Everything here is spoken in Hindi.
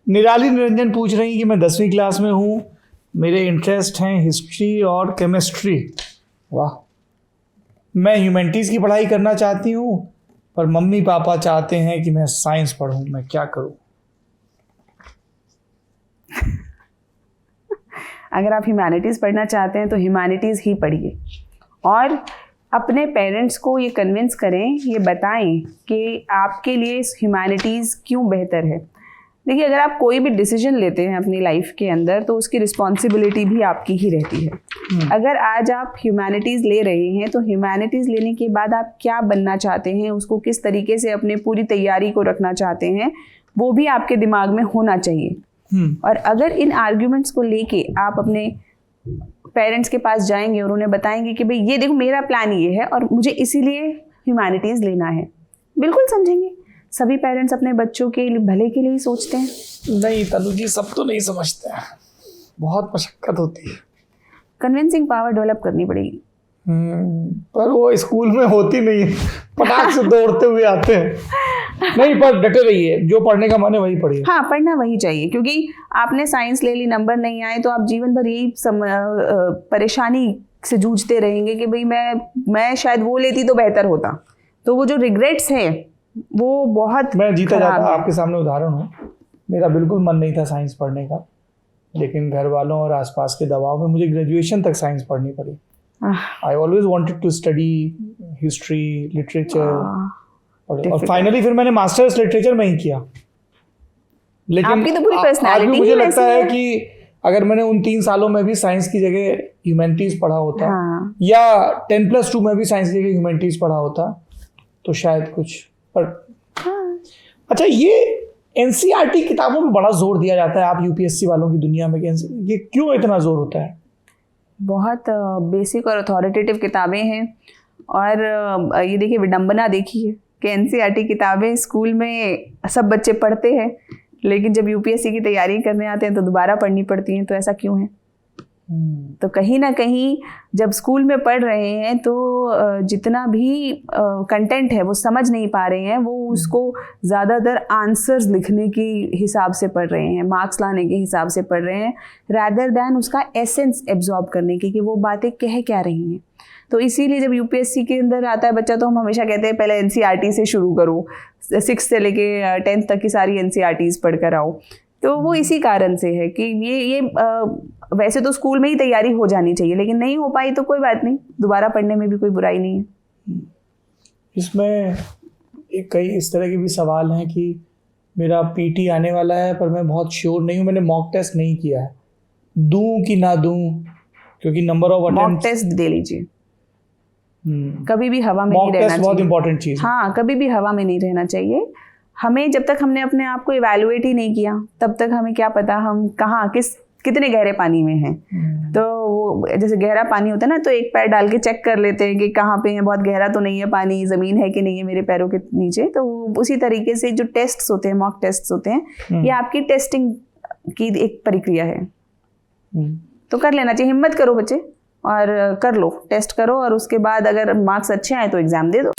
निराली निरंजन पूछ रही कि मैं 10वीं क्लास में हूँ, मेरे इंटरेस्ट हैं हिस्ट्री और केमिस्ट्री। वाह। मैं ह्यूमैनिटीज़ की पढ़ाई करना चाहती हूँ पर मम्मी पापा चाहते हैं कि मैं साइंस पढूं, मैं क्या करूँ? अगर आप ह्यूमैनिटीज़ पढ़ना चाहते हैं तो ह्यूमैनिटीज़ ही पढ़िए और अपने पेरेंट्स को ये कन्विंस करें, ये बताएं कि आपके लिए ह्यूमैनिटीज़ क्यों बेहतर है। देखिए, अगर आप कोई भी डिसीजन लेते हैं अपनी लाइफ के अंदर तो उसकी रिस्पॉन्सिबिलिटी भी आपकी ही रहती है। अगर आज आप ह्यूमैनिटीज़ ले रहे हैं तो ह्यूमैनिटीज़ लेने के बाद आप क्या बनना चाहते हैं, उसको किस तरीके से अपने पूरी तैयारी को रखना चाहते हैं, वो भी आपके दिमाग में होना चाहिए। और अगर इन आर्ग्यूमेंट्स को लेके आप अपने पेरेंट्स के पास जाएंगे और उन्हें बताएंगे कि भाई ये देखो मेरा प्लान ये है और मुझे इसीलिए ह्यूमैनिटीज़ लेना है, बिल्कुल समझेंगे। सभी पेरेंट्स अपने बच्चों के भले के लिए ही सोचते हैं। नहीं तनु जी, सब तो नहीं समझते हैं, बहुत मशक्कत होती है। कन्विंसिंग पावर डेवलप करनी पड़ेगी। पर वो स्कूल में होती नहीं है, पटाख से दौड़ते हुए आते हैं। नहीं, पर डटे रहिए, जो पढ़ने का मन है वही पढ़िए। हाँ, पढ़ना वही चाहिए, क्योंकि आपने साइंस ले ली, नंबर नहीं आए तो आप जीवन भर यही परेशानी से जूझते रहेंगे कि भाई मैं शायद वो लेती तो बेहतर होता। तो वो जो रिग्रेट्स हैं वो बहुत मैं जीता जाता आपके सामने उदाहरण हूँ। मेरा बिल्कुल मन नहीं था साइंस पढ़ने का, लेकिन घर वालों और आसपास के दबाव में मुझे ग्रेजुएशन तक साइंस पढ़नी पड़ी। I always wanted to study history, literature, और फाइनली फिर मैंने मास्टर्स लिटरेचर में ही किया। लेकिन आपकी तो पूरी पर्सनालिटी मुझे लगता है कि अगर मैंने उन 3 सालों में भी साइंस की जगह ह्यूमैनिटीज़ पढ़ा होता, या 10+2 में भी साइंस की जगह ह्यूमैनिटीज़ पढ़ा होता तो शायद कुछ। पर अच्छा, ये एनसीईआरटी किताबों में बड़ा जोर दिया जाता है, आप यूपीएससी वालों की दुनिया में, ये क्यों इतना जोर होता है? बहुत बेसिक और अथॉरिटेटिव किताबें हैं। और ये देखिए, विडंबना देखिए कि एनसीईआरटी किताबें स्कूल में सब बच्चे पढ़ते हैं, लेकिन जब यूपीएससी की तैयारी करने आते हैं तो दोबारा पढ़नी पड़ती हैं। तो ऐसा क्यों है? तो कहीं ना कहीं जब स्कूल में पढ़ रहे हैं तो जितना भी कंटेंट है वो समझ नहीं पा रहे हैं, वो उसको ज़्यादातर आंसर्स लिखने के हिसाब से पढ़ रहे हैं, मार्क्स लाने के हिसाब से पढ़ रहे हैं, रैदर दैन उसका एसेंस एब्जॉर्ब करने की कि वो बातें कह क्या रही हैं। तो इसीलिए जब यूपीएससी के अंदर आता है बच्चा तो हम हमेशा कहते हैं पहले एनसीईआरटी से शुरू करो, 6 से लेके 10th तक की सारी एनसीईआरटीज़ पढ़ कर आओ। तो वो इसी कारण से है कि ये वैसे तो स्कूल में ही तैयारी हो जानी चाहिए, लेकिन नहीं हो पाई तो कोई बात नहीं, दोबारा पढ़ने में भी कोई बुराई नहीं है। इसमें कई इस तरह के भी सवाल हैं कि मेरा पीटी आने वाला है पर मैं बहुत श्योर नहीं हूँ, मैंने मॉक टेस्ट नहीं किया है, दूं कि ना दूं, क्योंकि number of attempt. Mock test दे लीजिए, कभी भी हवा में नहीं रहना चाहिए। बहुत इंपॉर्टेंट चीज़ है। हाँ, कभी भी हवा में नहीं रहना चाहिए। हमें जब तक हमने अपने आप को इवैल्यूएट ही नहीं किया तब तक हमें क्या पता हम कहाँ कितने गहरे पानी में हैं। तो वो जैसे गहरा पानी होता है ना, तो एक पैर डाल के चेक कर लेते हैं कि कहाँ पे है, बहुत गहरा तो नहीं है पानी, ज़मीन है कि नहीं है मेरे पैरों के नीचे। तो उसी तरीके से जो टेस्ट्स होते हैं, मॉक टेस्ट्स होते हैं, ये आपकी टेस्टिंग की एक प्रक्रिया है। तो कर लेना चाहिए, हिम्मत करो बच्चे और कर लो, टेस्ट करो, और उसके बाद अगर मार्क्स अच्छे आए तो एग्ज़ाम दे दो।